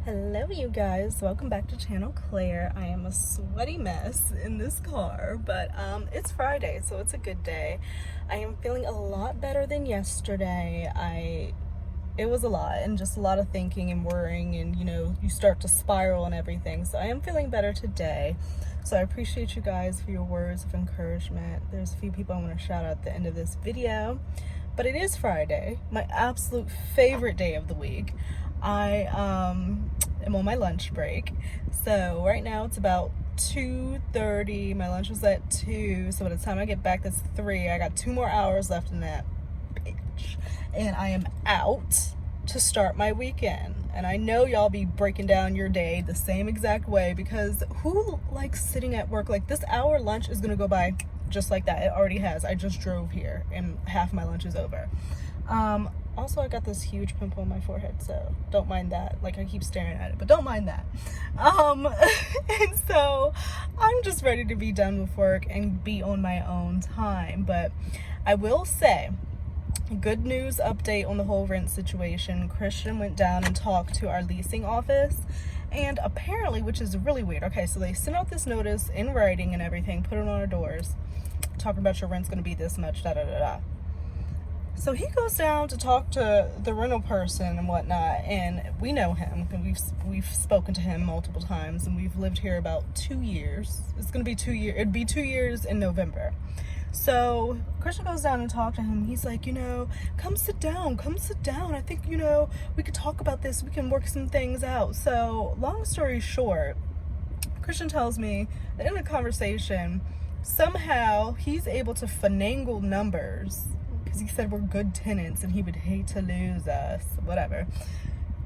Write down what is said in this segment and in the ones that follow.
Hello you guys, welcome back to Channel Claire. I am a sweaty mess in this car, but it's Friday, so it's a good day. I am feeling a lot better than yesterday. It was a lot, and just a lot of thinking and worrying, and you start to spiral and everything. So I am feeling better today. So I appreciate you guys for your words of encouragement. There's a few people I want to shout out at the end of this video, but it is Friday, my absolute favorite day of the week. I am on my lunch break. So right now it's about 2:30. My lunch was at 2. So by the time I get back, that's 3. I got 2 more hours left in that bitch. And I am out to start my weekend. And I know y'all be breaking down your day the same exact way, because who likes sitting at work? Like, this hour lunch is gonna go by just like that. It already has. I just drove here and half my lunch is over. Also, I got this huge pimple on my forehead, so don't mind that. Like, I keep staring at it, but don't mind that. And so I'm just ready to be done with work and be on my own time. But I will say, good news update on the whole rent situation. Christian went down and talked to our leasing office, and apparently, which is really weird. Okay, so they sent out this notice in writing and everything, put it on our doors, talking about your rent's gonna be this much, da da da da. So he goes down to talk to the rental person and whatnot, and we know him, and we've spoken to him multiple times, and we've lived here about 2 years. It's gonna be 2 years. It'd be 2 years in November. So Christian goes down and talk to him. He's like, come sit down. I think, we could talk about this. We can work some things out. So long story short, Christian tells me that in a conversation, somehow he's able to finagle numbers, because he said we're good tenants and he would hate to lose us, whatever.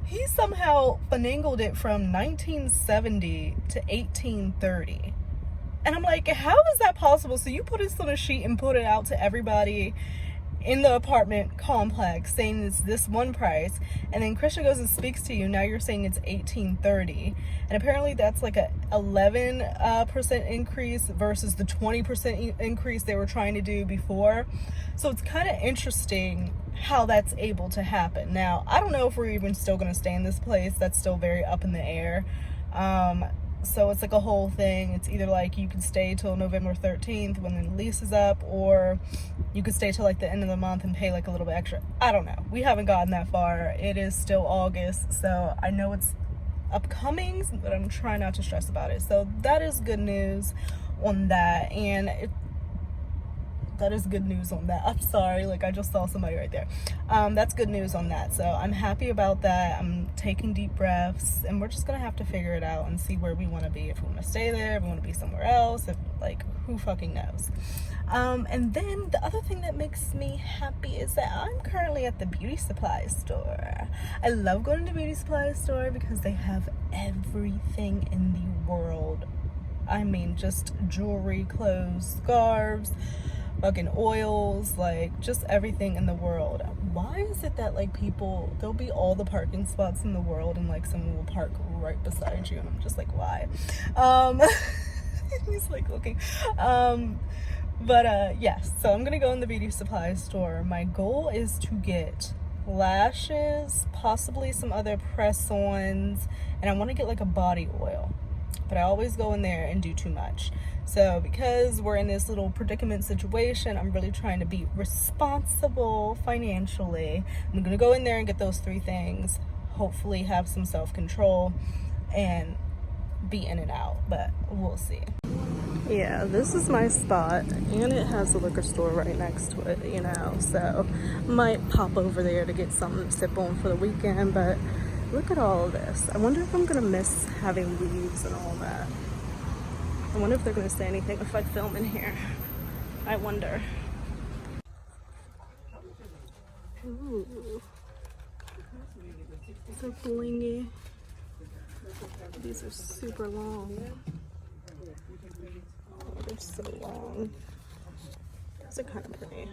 He somehow finagled it from 1970 to 1830. And I'm like, how is that possible? So you put this on a sheet and put it out to everybody in the apartment complex saying it's this one price, and then Christian goes and speaks to you. Now you're saying it's 1830, and apparently that's like a 11% increase versus the 20% increase they were trying to do before. So it's kind of interesting how that's able to happen. Now, I don't know if we're even still going to stay in this place. That's still very up in the air. So it's like a whole thing. It's either like you can stay till November 13th when the lease is up, or you could stay till like the end of the month and pay like a little bit extra. I don't know. We haven't gotten that far. It is still August, so I know it's upcoming, but I'm trying not to stress about it. So that is good news on that, and that is good news on that. I'm sorry, like I just saw somebody right there. That's good news on that. So I'm happy about that. I'm taking deep breaths, and we're just gonna have to figure it out and see where we want to be. If we want to stay there, if we want to be somewhere else, if who fucking knows. And then the other thing that makes me happy is that I'm currently at the beauty supply store. I love going to the beauty supply store because they have everything in the world. I mean, just jewelry, clothes, scarves, fucking oils, like just everything in the world. Why is it that there'll be all the parking spots in the world and someone will park right beside you, and I'm just like, why? He's like looking. Yes, so I'm gonna go in the beauty supply store. My goal is to get lashes, possibly some other press-ons, and I want to get like a body oil, but I always go in there and do too much. So because we're in this little predicament situation, I'm really trying to be responsible financially. I'm gonna go in there and get those 3 things, hopefully have some self-control and be in and out, but we'll see. Yeah, this is my spot, and it has a liquor store right next to it, so might pop over there to get something to sip on for the weekend. But look at all of this. I wonder if I'm gonna miss having leaves and all that. I wonder if they're gonna say anything if I film in here. I wonder. Ooh, so blingy. These are super long. Oh, they're so long. Those are kind of pretty.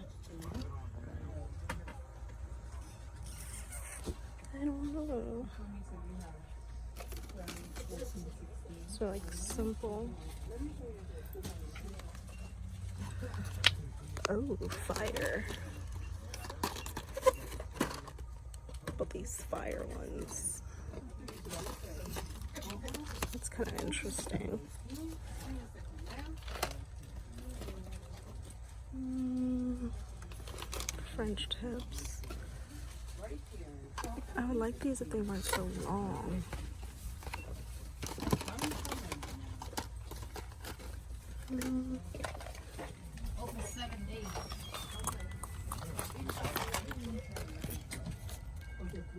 I don't know. So simple. Oh, fire. But these fire ones. kind of interesting. French tips. I would like these if they weren't so long.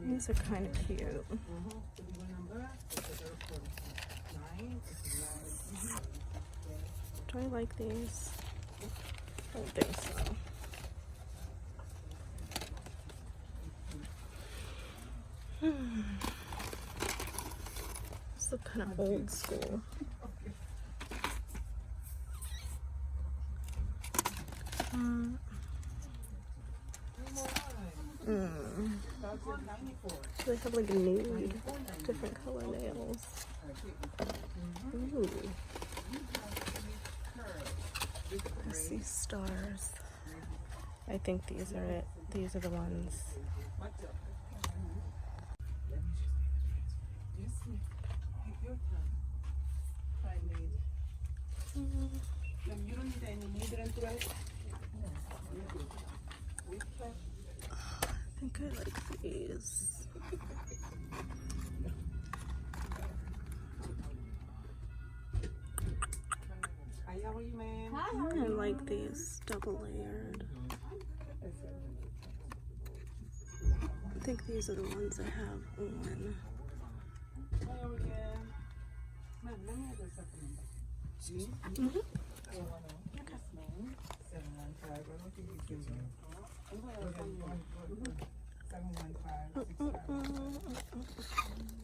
These are kind of cute. Do I like these? I don't think so. This looks kind of old school. They have like nude, different color nails. Ooh. I see stars. I think these are it. These are the ones. I think I like these. I like these double layered. I think these are the ones I have on.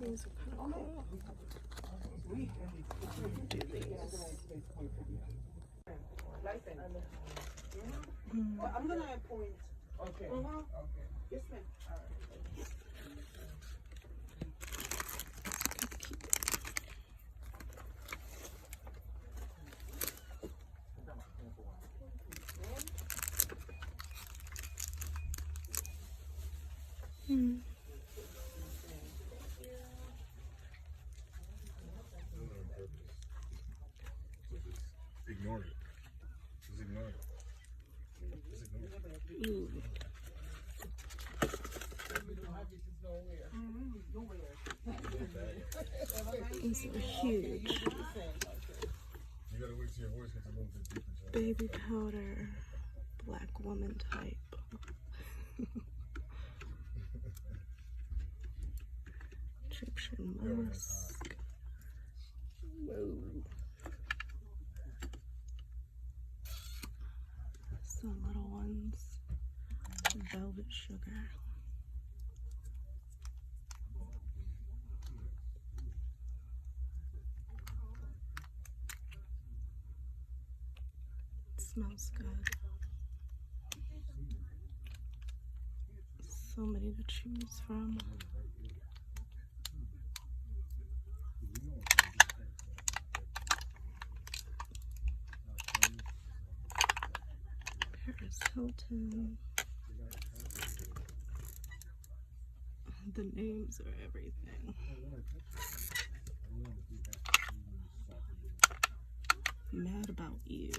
These are kind of cool. Do these. I'm gonna point. Okay. Okay. Yes, ma'am. Ignore it. Just ignore it. Just ignore it. These are huge. You gotta wait till your voice gets a little bit deeper. Baby powder, black woman type. Egyptian musk. Whoa. Some little ones. Velvet sugar. It smells good. So many to choose from. Paris Hilton. The names are everything. Mad About You.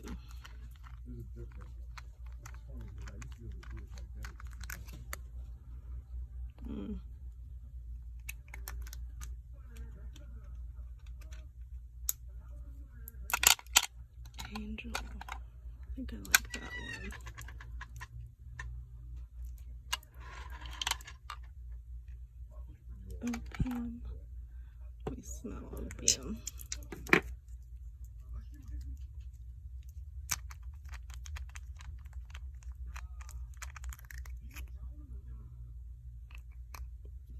Angel. I think I like that one. Opium. We smell opium.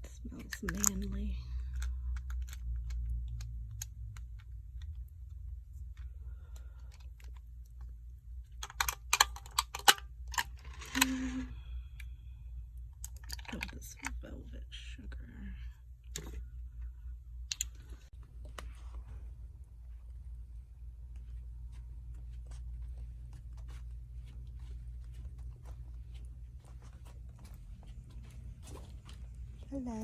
It smells manly. Oh, this velvet sugar. Hello.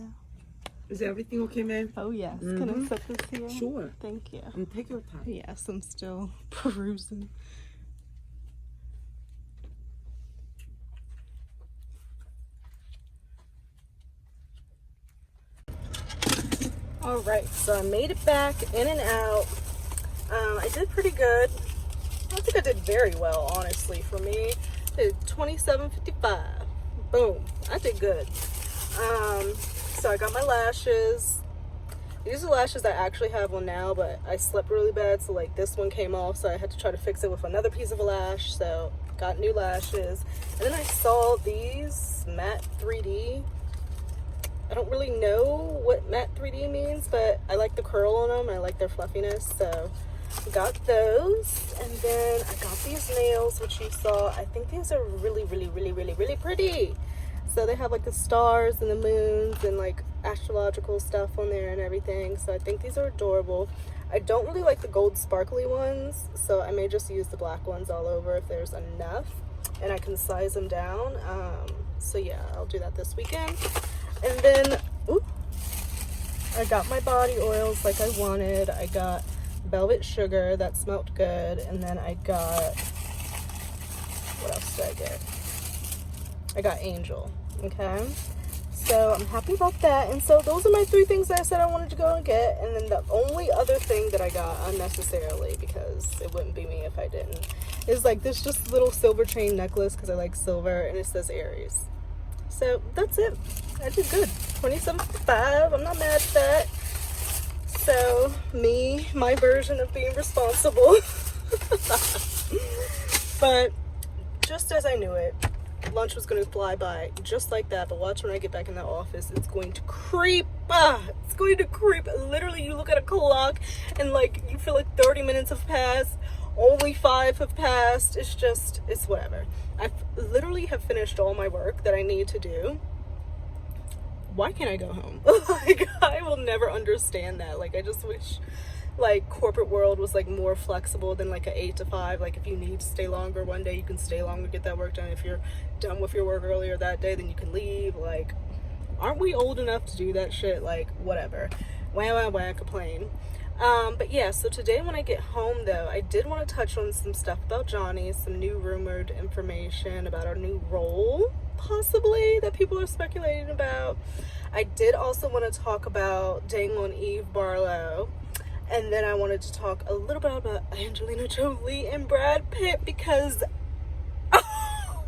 Is everything okay, ma'am? Oh yes. Can I set this here? Sure. Thank you. And take your time. Yes, I'm still perusing. All right, so I made it back in and out. I did pretty good. I think I did very well, honestly. For me, I did 27.55. Boom, I did good. So I got my lashes. These are lashes I actually have on now, but I slept really bad, so like this one came off, so I had to try to fix it with another piece of a lash. So got new lashes, and then I saw these matte 3D. I don't really know what matte 3D means, but I like the curl on them. I like their fluffiness, so got those. And then I got these nails, which you saw. I think these are really, really, really, really, really pretty. So they have like the stars and the moons and like astrological stuff on there and everything. So I think these are adorable. I don't really like the gold sparkly ones, so I may just use the black ones all over if there's enough, and I can size them down. So yeah, I'll do that this weekend. And then, I got my body oils like I wanted. I got Velvet Sugar, that smelled good. And then I got, what else did I get? I got Angel, okay? So I'm happy about that. And so those are my 3 things that I said I wanted to go and get. And then the only other thing that I got unnecessarily, because it wouldn't be me if I didn't, is like this just little silver chain necklace because I like silver, and it says Aries. So that's it. I did good. 27.5. I'm not mad at that. So my version of being responsible. But just as I knew it, lunch was going to fly by just like that. But watch when I get back in the office, it's going to creep. It's going to creep. Literally, you look at a clock and like you feel like 30 minutes have passed. Only 5 have passed. It's whatever. I literally have finished all my work that I need to do. Why can't I go home? Like, I will never understand that. Like, I just wish like corporate world was like more flexible than like a 8 to 5. Like, if you need to stay longer one day, you can stay longer, get that work done. If you're done with your work earlier that day, then you can leave. Like, aren't we old enough to do that shit? Like, whatever. Why complain? But yeah, so today when I get home though, I did want to touch on some stuff about Johnny, some new rumored information about our new role, possibly, that people are speculating about. I did also want to talk about Dang on Eve Barlow, and then I wanted to talk a little bit about Angelina Jolie and Brad Pitt, because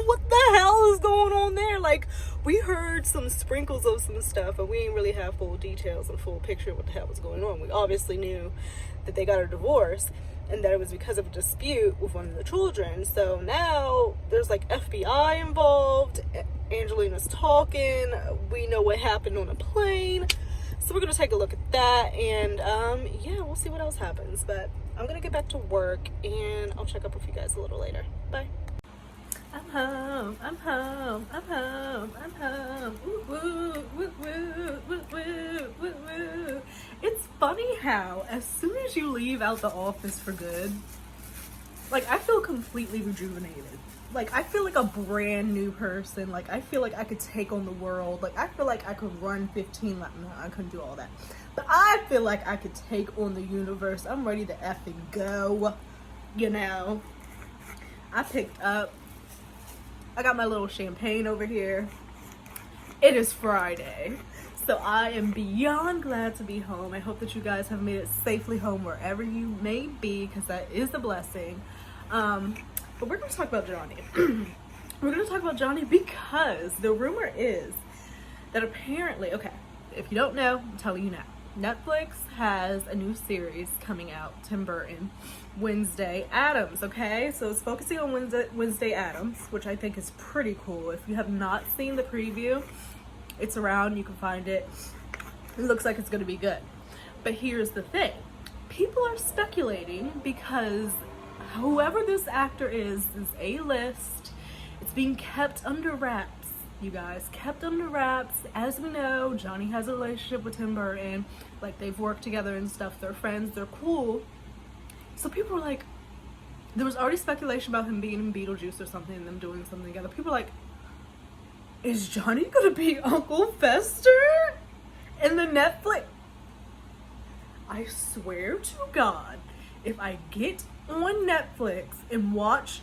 what the hell is going on there? Like, we heard some sprinkles of some stuff, and we didn't really have full details and full picture of what the hell was going on. We obviously knew that they got a divorce and that it was because of a dispute with one of the children. So now there's like FBI involved. Angelina's talking. We know what happened on a plane. So we're going to take a look at that, and yeah, we'll see what else happens. But I'm going to get back to work, and I'll check up with you guys a little later. Bye. I'm home, I'm home, I'm home, I'm home. Woo, woo, woo, woo, woo, woo, woo, woo. It's funny how as soon as you leave out the office for good, like, I feel completely rejuvenated. Like, I feel like a brand new person. Like, I feel like I could take on the world. Like, I feel like I could run 15 laps. No, I couldn't do all that. But I feel like I could take on the universe. I'm ready to effing go, you know. I picked up, I got my little champagne over here. It is Friday, so I am beyond glad to be home. I hope that you guys have made it safely home wherever you may be, because that is a blessing. But we're going to talk about Johnny. We're going to talk about Johnny because the rumor is that apparently, okay, if you don't know, I'm telling you now. Netflix has a new series coming out, Tim Burton, Wednesday Addams, okay? So it's focusing on Wednesday Addams, which I think is pretty cool. If you have not seen the preview, it's around, you can find it. It looks like it's going to be good. But here's the thing. People are speculating because whoever this actor is A-list. It's being kept under wraps. You guys, kept under wraps. As we know, Johnny has a relationship with Tim Burton. Like, they've worked together and stuff. They're friends. They're cool. So people were like, there was already speculation about him being in Beetlejuice or something and them doing something together. People were like, is Johnny gonna be Uncle Fester? And the Netflix, I swear to God, if I get on Netflix and watch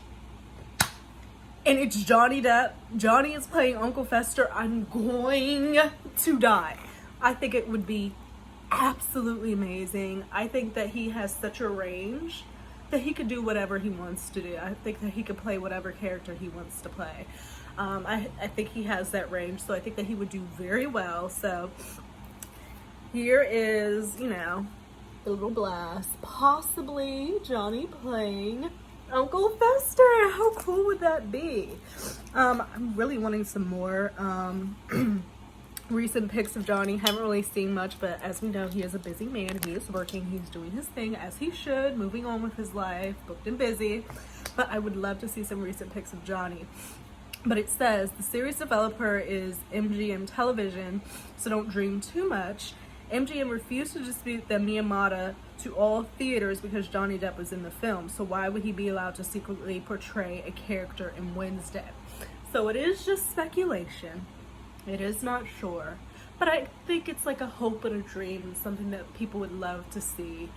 and it's Johnny Depp, Johnny is playing Uncle Fester, I'm going to die. I think it would be absolutely amazing. I think that he has such a range that he could do whatever he wants to do. I think that he could play whatever character he wants to play. I think he has that range, so I think that he would do very well. So here is, you know, the little blast. Possibly Johnny playing Uncle Fester. How cool would that be? I'm really wanting some more recent pics of Johnny. Haven't really seen much, but as we know, he is a busy man. He is working. He's doing his thing as he should, moving on with his life, booked and busy. But I would love to see some recent pics of Johnny. But it says the series developer is MGM Television, so don't dream too much. MGM refused to dispute the Miyamada to all theaters because Johnny Depp was in the film. So why would he be allowed to secretly portray a character in Wednesday? So it is just speculation. It is not sure. But I think it's like a hope and a dream and something that people would love to see.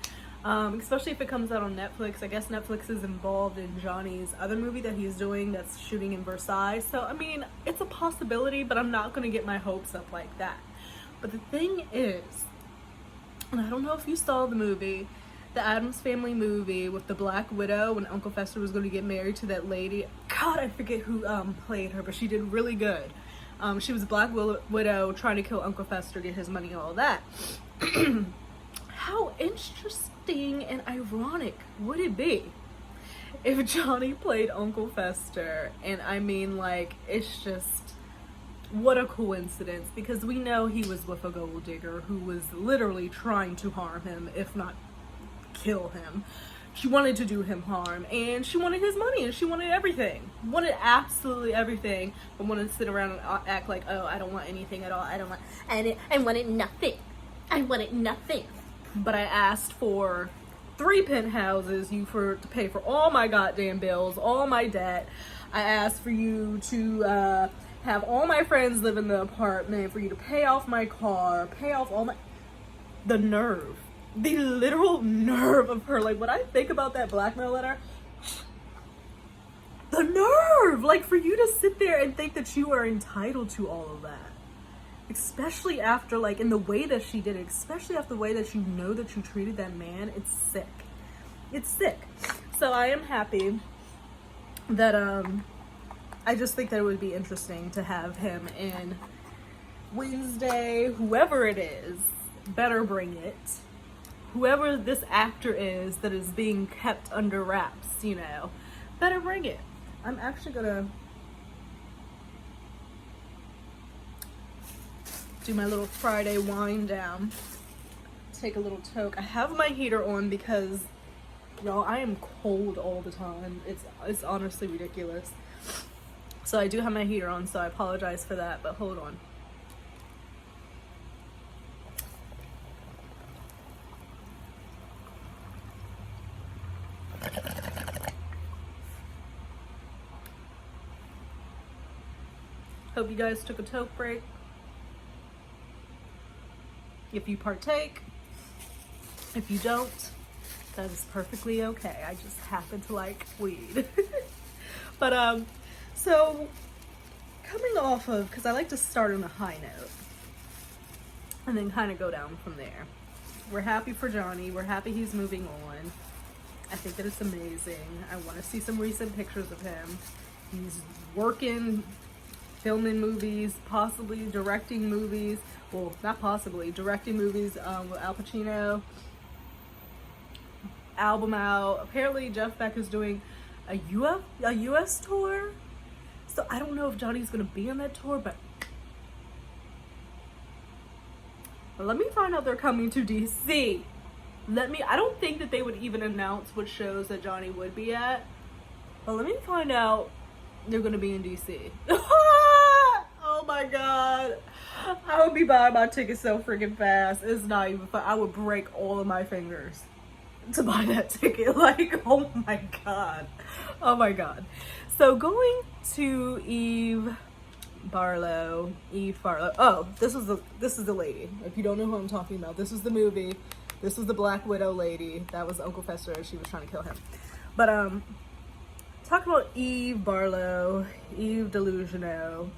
Especially if it comes out on Netflix. I guess Netflix is involved in Johnny's other movie that he's doing that's shooting in Versailles. So, I mean, it's a possibility, but I'm not going to get my hopes up like that. But the thing is, and I don't know if you saw the movie, the Addams Family movie with the Black Widow when Uncle Fester was going to get married to that lady. God, I forget who played her, but she did really good. She was a Black Widow trying to kill Uncle Fester, get his money, all that. How interesting and ironic would it be if Johnny played Uncle Fester? And I mean, like, it's just, what a coincidence, because we know he was with a gold digger who was literally trying to harm him, if not kill him. She wanted to do him harm, and she wanted his money, and she wanted everything. Wanted absolutely everything, but wanted to sit around and act like, oh, I don't want anything at all. I wanted nothing. I wanted nothing. But I asked for 3 penthouses, to pay for all my goddamn bills, all my debt. I asked for you to have all my friends live in the apartment, for you to pay off my car, pay off all my... The nerve. The literal nerve of her. Like, when I think about that blackmail letter, the nerve! Like, for you to sit there and think that you are entitled to all of that. Especially after, like, in the way that she did it, especially after the way that you know that you treated that man, it's sick. It's sick. So I am happy that, I just think that it would be interesting to have him in Wednesday. Whoever it is, better bring it. Whoever this actor is that is being kept under wraps, you know, better bring it. I'm actually gonna do my little Friday wind down. Take a little toke. I have my heater on because, y'all, I am cold all the time. It's honestly ridiculous. So I do have my heater on, so I apologize for that, but hold on. Hope you guys took a toke break. If you partake, if you don't, that is perfectly okay. I just happen to like weed. But so coming off of, because I like to start on a high note and then kind of go down from there. We're happy for Johnny. We're happy he's moving on. I think that it's amazing. I want to see some recent pictures of him. He's working, filming movies, possibly directing movies. Well, not possibly, directing movies with Al Pacino. Album out. Apparently Jeff Beck is doing a US tour. So I don't know if Johnny's gonna be on that tour, but let me find out they're coming to DC. I don't think that they would even announce what shows that Johnny would be at. But let me find out they're gonna be in DC. Oh my god. I would be buying my tickets so freaking fast. It's not even fun. I would break all of my fingers to buy that ticket. Like, oh my god. Oh my god. So going to Eve Barlow, Eve Barlow. Oh, this is the lady. If you don't know who I'm talking about, this was the movie. This was the Black Widow lady. That was Uncle Fester. She was trying to kill him. But talk about Eve Barlow, Eve Delusional.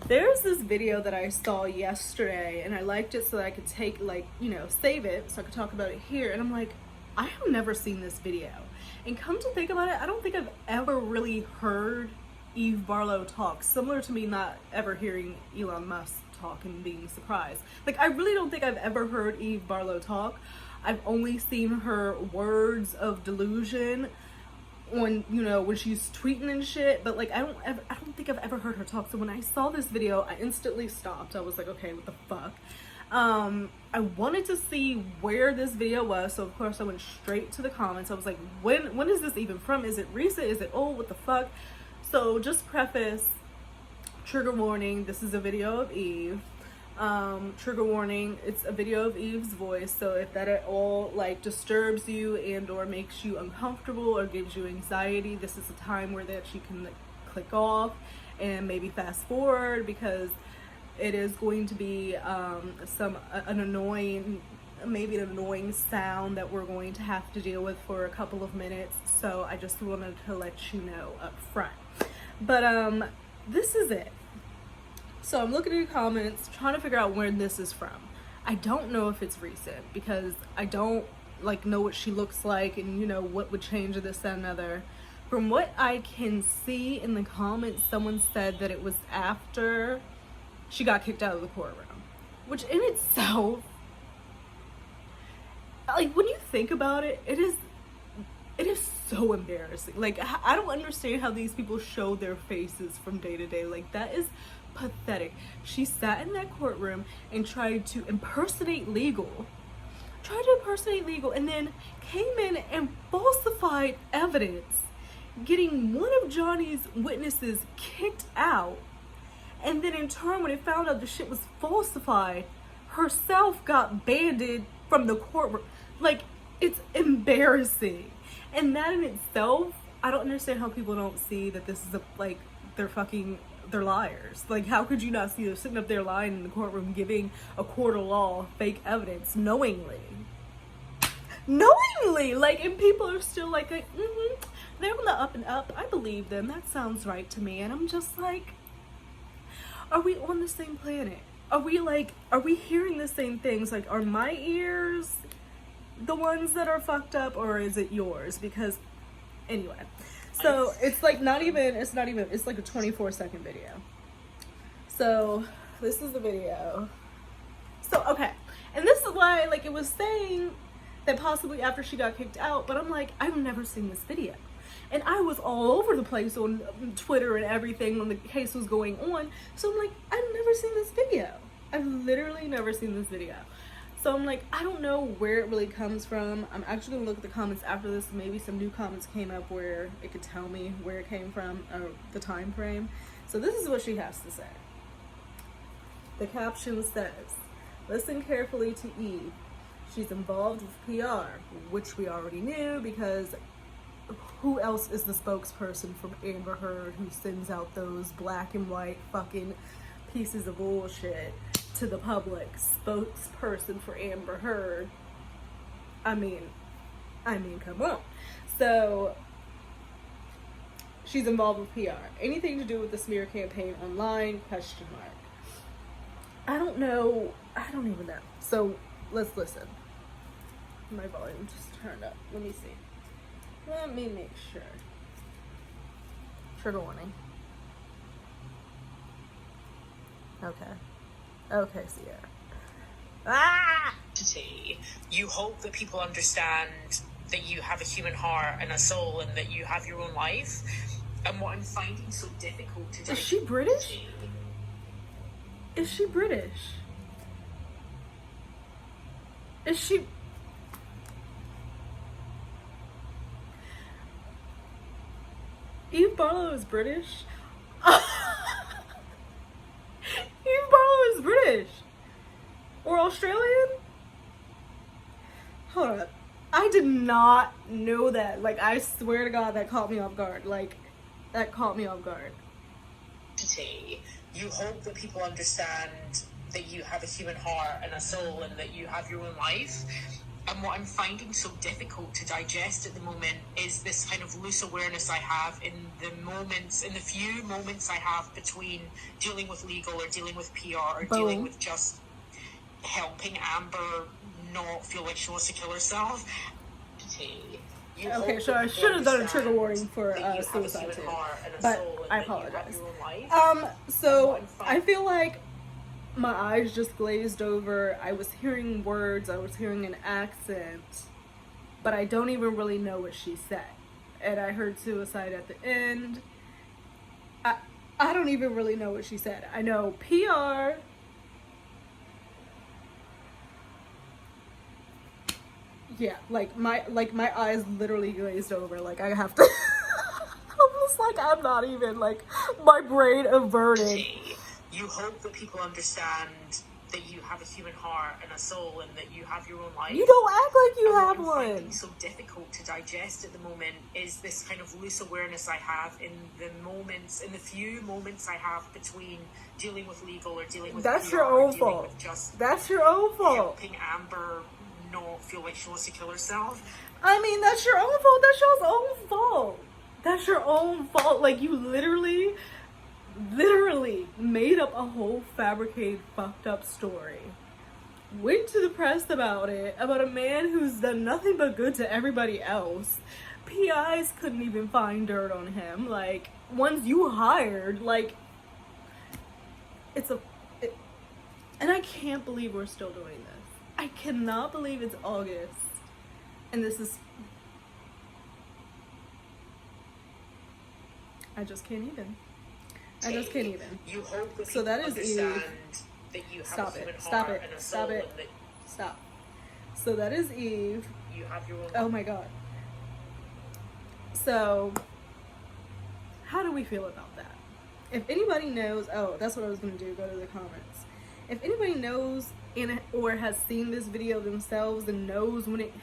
There's this video that I saw yesterday, and I liked it so that I could take, like, you know, save it so I could talk about it here. And I'm like, I have never seen this video. And come to think about it, I don't think I've ever really heard Eve Barlow talk. Similar to me not ever hearing Elon Musk talk and being surprised. Like, I really don't think I've ever heard Eve Barlow talk. I've only seen her words of delusion on, you know, when she's tweeting and shit, but like I don't think I've ever heard her talk. So when I saw this video, I instantly stopped. I was like, okay, what the fuck? I wanted to see where this video was, so of course I went straight to the comments. I was like, when is this even from? Is it recent? Is it old? What the fuck? So just preface, trigger warning, this is a video of Eve. Trigger warning, it's a video of Eve's voice, so if that at all like disturbs you and or makes you uncomfortable or gives you anxiety, this is a time where that you can click off and maybe fast forward, because it is going to be an annoying sound that we're going to have to deal with for a couple of minutes. So I just wanted to let you know up front. But this is it. So I'm looking at the comments, trying to figure out where this is from. I don't know if it's recent, because I don't like know what she looks like and, you know, what would change this, that, and other. From what I can see in the comments, someone said that it was after she got kicked out of the courtroom, which in itself, like, when you think about it, it is so embarrassing. Like, I don't understand how these people show their faces from day to day. Like, that is pathetic. She sat in that courtroom and tried to impersonate legal, and then came in and falsified evidence, getting one of Johnny's witnesses kicked out. And then in turn, when it found out the shit was falsified, herself got banded from the courtroom. Like, it's embarrassing. And that in itself, I don't understand how people don't see that this is they're liars. Like, how could you not see they're sitting up there lying in the courtroom, giving a court of law fake evidence knowingly? Like, and people are still like they're on the up and up. I believe them. That sounds right to me. And I'm just like, are we on the same planet? Are we hearing the same things? Like, are my ears the ones that are fucked up, or is it yours? Because anyway, so it's like it's like a 24-second video. So this is the video. So okay, and this is why, like, it was saying that possibly after she got kicked out, but I'm like, I've never seen this video. And I was all over the place on Twitter and everything when the case was going on. So I'm like, I've never seen this video. I've literally never seen this video. So I'm like, I don't know where it really comes from. I'm actually gonna look at the comments after this. Maybe some new comments came up where it could tell me where it came from, or the time frame. So this is what she has to say. The caption says, listen carefully to Eve. She's involved with PR, which we already knew, because who else is the spokesperson from Amber Heard who sends out those black and white fucking pieces of bullshit to the public? Spokesperson for Amber Heard. I mean, come on. So she's involved with PR. Anything to do with the smear campaign online? Question mark. I don't know. I don't even know. So let's listen. My volume just turned up. Let me see. Let me make sure. Trigger warning. Okay, Sierra. Ah! You hope that people understand that you have a human heart and a soul and that you have your own life. And what I'm finding so difficult to do. Is she British? Is she British? Is she... Eve Barlow is British? Eve Barlow is British? Or Australian? Hold up. I did not know that. Like, I swear to God, that caught me off guard. Like, that caught me off guard. You hope that people understand that you have a human heart and a soul and that you have your own life. And what I'm finding so difficult to digest at the moment is this kind of loose awareness I have in the few moments I have between dealing with legal or dealing with PR or dealing with just helping Amber not feel like she wants to kill herself. Okay, so I should have done a trigger warning for suicide too, but I apologize. So I feel like my eyes just glazed over. I was hearing words, I was hearing an accent, but I don't even really know what she said. And I heard suicide at the end. I don't even really know what she said. I know PR. Yeah, like my eyes literally glazed over. Like I have to. Almost like I'm not even, like my brain averted. You hope that people understand that you have a human heart and a soul and that you have your own life. You don't act like you have one. What I'm finding so difficult to digest at the moment is this kind of loose awareness I have in the few moments I have between dealing with legal or dealing with That's PR, your own dealing fault. with just That's your own fault. Helping Amber not feel like she wants to kill herself. I mean, that's your own fault. That's your own fault. That's your own fault. Like, you literally made up a whole fabricated, fucked up story. Went to the press about it, about a man who's done nothing but good to everybody else. PIs couldn't even find dirt on him. Like, ones you hired, like, and I can't believe we're still doing this. I cannot believe it's August. And this is... I just can't even. I just can't even. You hope that so that is Eve. That you have Stop a it. human Stop heart it. and a Stop soul it. and that Stop. So that is Eve. you have your own. Oh my god. So, how do we feel about that? If anybody knows, oh, that's what I was going to do, go to the comments. If anybody knows or has seen this video themselves and knows when it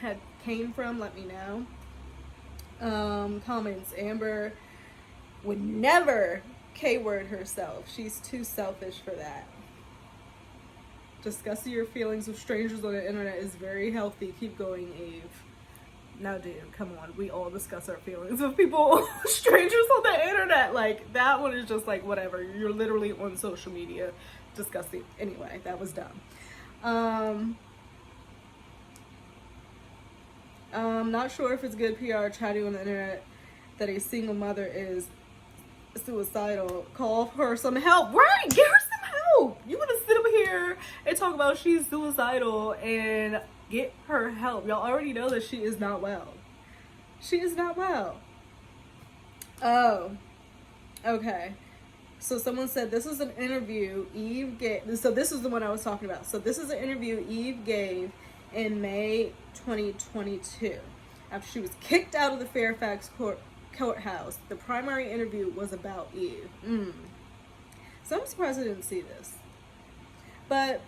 came from, let me know. Comments. Amber would never K-word herself. She's too selfish for that. Discussing your feelings with strangers on the internet is very healthy. Keep going, Eve. Now, dude, come on. We all discuss our feelings with people, strangers on the internet. Like, that one is just like, whatever. You're literally on social media discussing. Anyway, that was dumb. Not sure if it's good PR chatting on the internet that a single mother is suicidal. Call her some help. Right, get her some help. You want to sit up here and talk about she's suicidal and get her help. Y'all already know that she is not well. She is not well. Oh, okay. So someone said this is an interview Eve gave. So this is the one I was talking about. So this is an interview Eve gave in May 2022 after she was kicked out of the Fairfax courthouse. The primary interview was about Eve. So I'm surprised I didn't see this. But,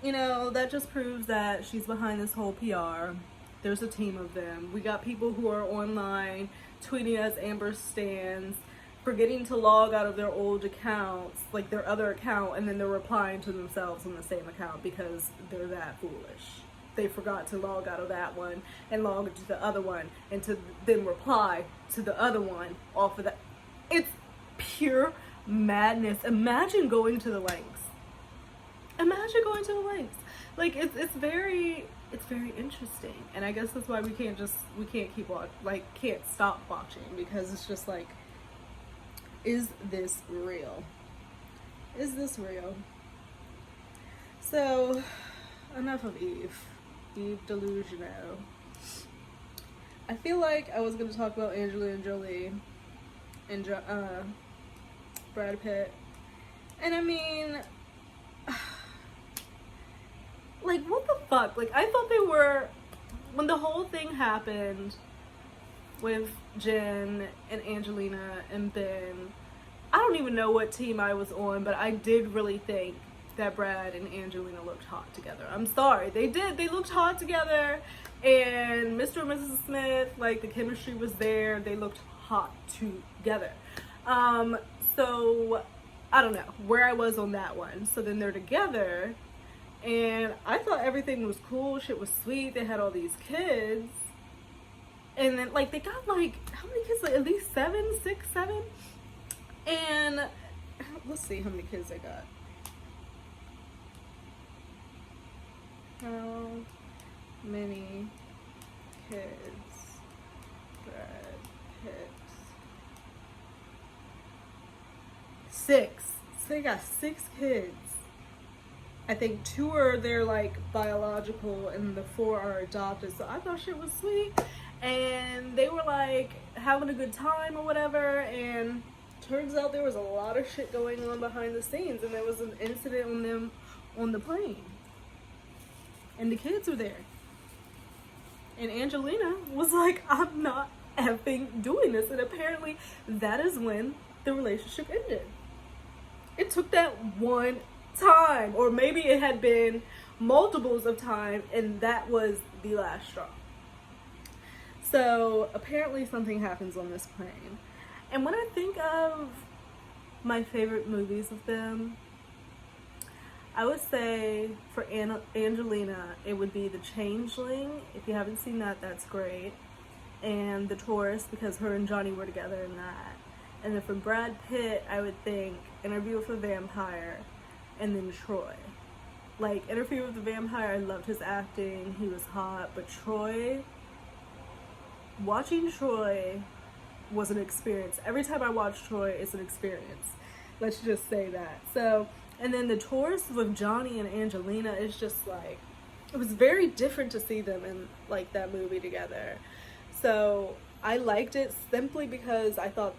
you know, that just proves that she's behind this whole PR. There's a team of them. We got people who are online tweeting as Amber stans, forgetting to log out of their old accounts, like their other account, and then they're replying to themselves on the same account because they're that foolish. They forgot to log out of that one and log into the other one and to then reply to the other one off of that. It's pure madness. Imagine going to the lengths. Imagine going to the lengths. Like, it's very interesting. And I guess that's why we can't keep watching, like, can't stop watching, because it's just like, is this real? Is this real? So, enough of Eve. Eve Delusional. I feel like I was going to talk about Angelina Jolie and Brad Pitt. And I mean, like, what the fuck? Like, I thought they were, when the whole thing happened with Jen and Angelina and Ben, I don't even know what team I was on, but I did really think that Brad and Angelina looked hot together. I'm sorry, they did. They looked hot together, and Mr. and Mrs. Smith, like, the chemistry was there. They looked hot together. So I don't know where I was on that one. So then they're together, and I thought everything was cool. Shit was sweet. They had all these kids. And then, like, they got, like, how many kids? Like, at least 7, 6, 7? And let's see how many kids they got. How many kids Brad Pitt? 6. So they got 6 kids. I think 2 are their, like, biological, and the 4 are adopted. So I thought shit was sweet. And they were, like, having a good time or whatever. And turns out there was a lot of shit going on behind the scenes. And there was an incident on them on the plane. And the kids were there. And Angelina was like, I'm not effing doing this. And apparently that is when the relationship ended. It took that one time, or maybe it had been multiples of time, and that was the last straw. So apparently something happens on this plane. And when I think of my favorite movies of them, I would say for Angelina, it would be The Changeling. If you haven't seen that, that's great. And The Tourist, because her and Johnny were together in that. And then for Brad Pitt, I would think Interview with a Vampire, and then Troy. Like, Interview with the Vampire, I loved his acting. He was hot. But Troy, watching Troy was an experience. Every time I watch Troy, it's an experience. Let's just say that. So, and then The Tourist with Johnny and Angelina is just like, it was very different to see them in, like, that movie together. So I liked it simply because I thought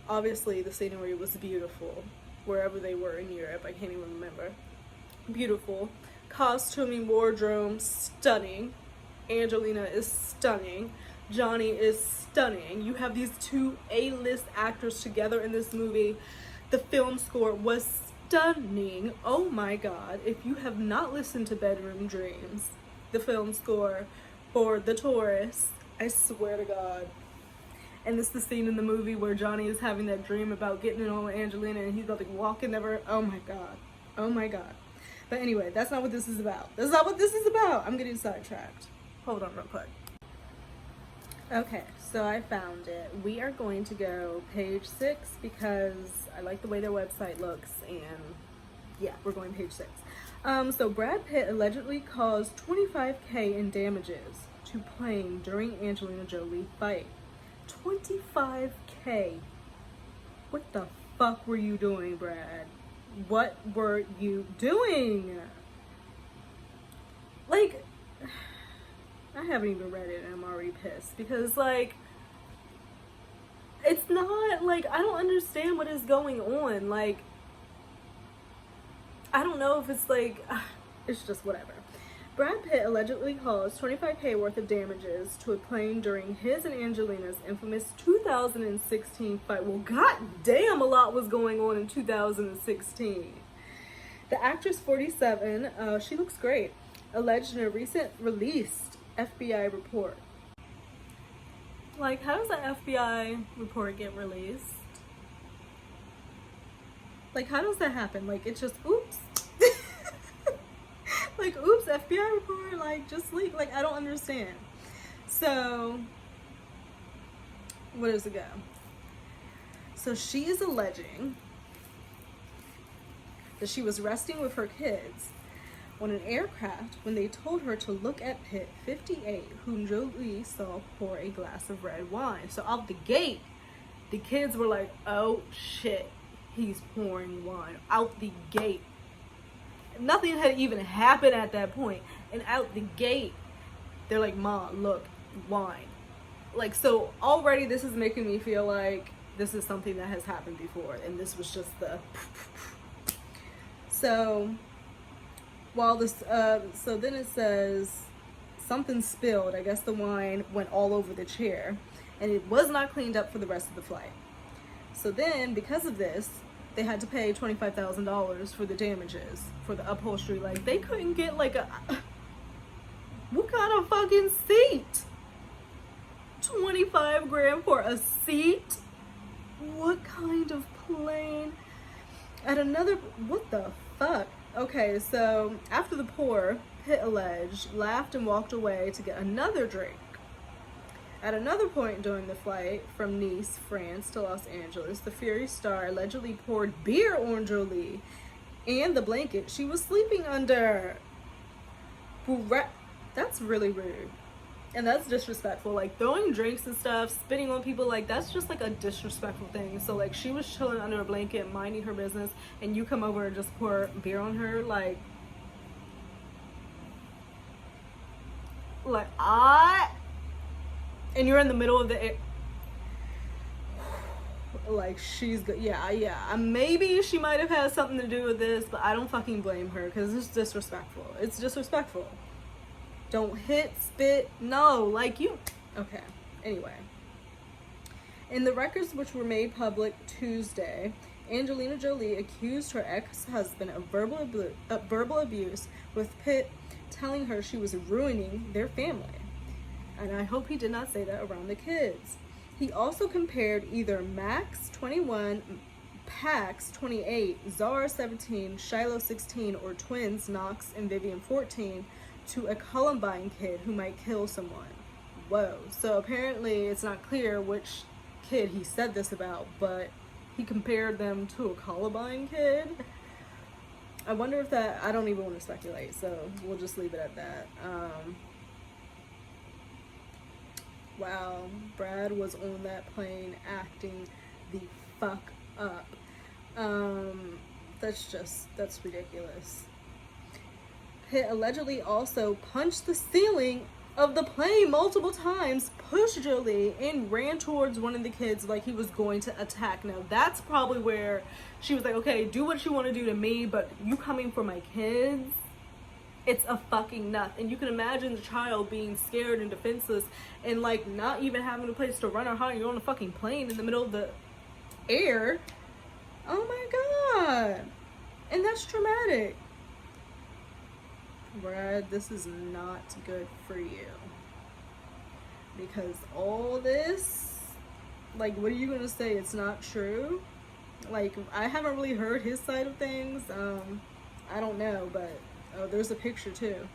obviously the scenery was beautiful wherever they were in Europe. I can't even remember. Beautiful. Costuming, wardrobe, stunning. Angelina is stunning. Johnny is stunning. You have these 2 A-list actors together in this movie. The film score was stunning. Oh my god. If you have not listened to Bedroom Dreams, the film score for The Tourist, I swear to god. And this is the scene in the movie where Johnny is having that dream about getting it on with Angelina, and he's about to walk in never. Oh my god. Oh my god. But anyway, that's not what this is about. That's not what this is about. I'm getting sidetracked. Hold on real quick. Okay, so I found it. We are going to go page 6 because I like the way their website looks, and yeah, we're going page 6. So Brad Pitt allegedly caused $25,000 in damages to plane during Angelina Jolie fight. $25,000. What the fuck were you doing, Brad? What were you doing? Like, I haven't even read it and I'm already pissed because, like, it's not, like, I don't understand what is going on. Like, I don't know if it's, like, it's just whatever. Brad Pitt allegedly caused $25,000 worth of damages to a plane during his and Angelina's infamous 2016 fight. Well, goddamn, a lot was going on in 2016. The actress, 47, she looks great, alleged in a recent released FBI report. Like, how does an FBI report get released? Like, how does that happen? Like, it's just, oops. Like, oops, FBI report, like, just leak. Like, I don't understand. So, where does it go? So, she is alleging that she was resting with her kids on an aircraft when they told her to look at Pitt, 58, whom Jolie saw pour a glass of red wine. So, out the gate, the kids were like, oh, shit, he's pouring wine. Out the gate. Nothing had even happened at that point, and out the gate they're like, Ma, look, wine. Like, so already this is making me feel like this is something that has happened before, and this was just the so while this so then it says something spilled. I guess the wine went all over the chair and it was not cleaned up for the rest of the flight. So then, because of this, they had to pay $25,000 for the damages, for the upholstery. Like, they couldn't get, like, a... What kind of fucking seat? 25 grand for a seat? What kind of plane? At another, what the fuck? Okay, so after the pour, Pitt alleged, laughed and walked away to get another drink. At another point during the flight from Nice, France to Los Angeles, the Fury star allegedly poured beer on Jolie and the blanket she was sleeping under. That's really rude. And that's disrespectful. Like, throwing drinks and stuff, spitting on people, like, that's just like a disrespectful thing. So like, she was chilling under a blanket, minding her business, and you come over and just pour beer on her. Like and you're in the middle of the air. Like, she's good. Yeah. Maybe she might have had something to do with this, but I don't fucking blame her, because it's disrespectful. It's disrespectful. Don't hit, spit, no, like you. Okay, anyway. In the records which were made public Tuesday, Angelina Jolie accused her ex-husband of verbal abuse, with Pitt telling her she was ruining their family. And I hope he did not say that around the kids. He also compared either Max, 21, Pax, 28, Zara, 17, Shiloh, 16, or twins Knox and Vivian, 14, to a Columbine kid who might kill someone. Whoa. So apparently it's not clear which kid he said this about, but he compared them to a Columbine kid. I wonder if that, I don't even want to speculate, so we'll just leave it at that. Wow, Brad was on that plane acting the fuck up. That's ridiculous. Pitt allegedly also punched the ceiling of the plane multiple times, pushed Jolie, and ran towards one of the kids like he was going to attack. Now, that's probably where she was like, okay, do what you want to do to me, but you coming for my kids? It's a fucking nut. And you can imagine the child being scared and defenseless and like not even having a place to run or hide. You're on a fucking plane in the middle of the air. Oh my god. And that's traumatic. Brad, this is not good for you. Because all this, like, what are you gonna say? It's not true? Like, I haven't really heard his side of things. I don't know, but oh, there's a picture too.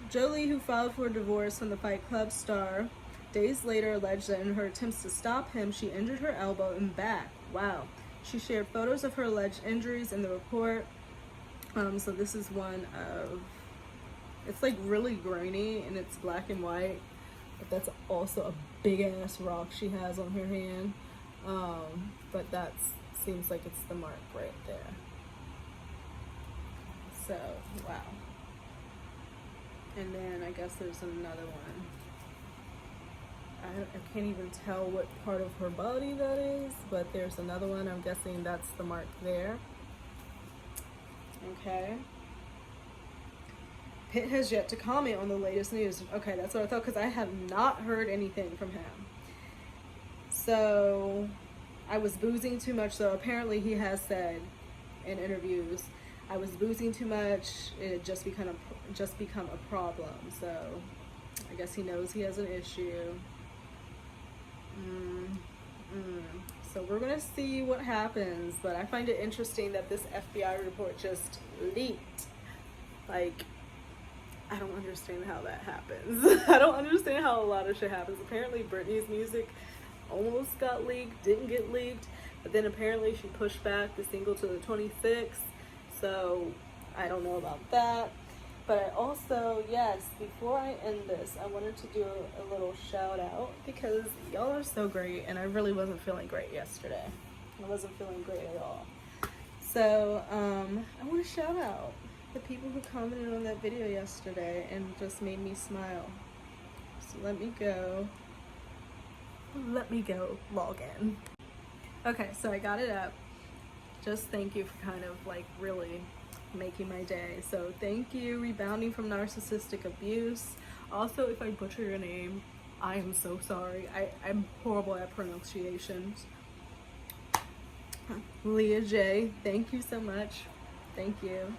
Jolie, who filed for divorce from the Fight Club star, days later alleged that in her attempts to stop him, she injured her elbow and back. Wow. She shared photos of her alleged injuries in the report. So this is one of, it's like really grainy and it's black and white, but that's also a big ass rock she has on her hand. But that seems like it's the mark right there. So, wow. And then I guess there's another one. I can't even tell what part of her body that is, but there's another one. I'm guessing that's the mark there. Okay. Pitt has yet to comment on the latest news. Okay, that's what I thought, because I have not heard anything from him. So, I was boozing too much. So apparently he has said in interviews, I was boozing too much. It just become a problem. So I guess he knows he has an issue. So we're gonna see what happens, but I find it interesting that this FBI report just leaked. Like, I don't understand how that happens. I don't understand how a lot of shit happens. Apparently Britney's music almost got leaked, didn't get leaked, but then apparently she pushed back the single to the 26th. So I don't know about that. But I also, yes, before I end this, I wanted to do a little shout out, because y'all are so great, and I really wasn't feeling great yesterday. I wasn't feeling great at all. So I want to shout out the people who commented on that video yesterday and just made me smile. So let me go log in. Okay, so I got it up. Just thank you for kind of like really making my day. So thank you, Rebounding from Narcissistic Abuse. Also, if I butcher your name, I am so sorry. I'm horrible at pronunciations. Leah J, thank you so much. Thank you.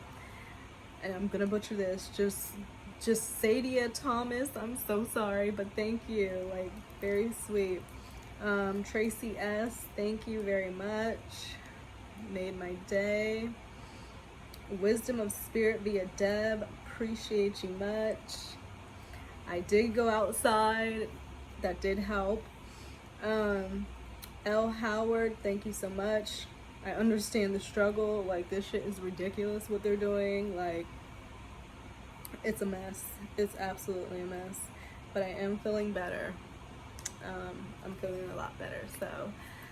And I'm gonna butcher this. Just Sadia Thomas, I'm so sorry, but thank you. Like, very sweet. Tracy S, thank you very much. made my day. Wisdom of Spirit via Deb, appreciate you much. I did go outside, that did help. L. Howard, thank you so much. I understand the struggle. Like, this shit is ridiculous what they're doing. Like, it's a mess. It's absolutely a mess. But I am feeling better. I'm feeling a lot better. So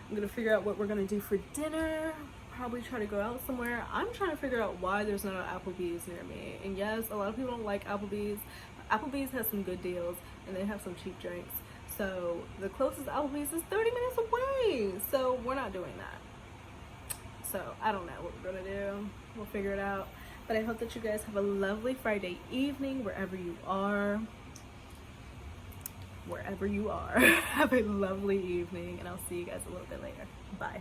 I'm gonna figure out what we're gonna do for dinner. Probably try to go out somewhere. I'm trying to figure out why there's not an Applebee's near me. And yes, a lot of people don't like Applebee's. Applebee's has some good deals and they have some cheap drinks. So the closest Applebee's is 30 minutes away. So we're not doing that. So I don't know what we're gonna do. We'll figure it out. But I hope that you guys have a lovely Friday evening wherever you are. Wherever you are. Have a lovely evening, and I'll see you guys a little bit later. Bye.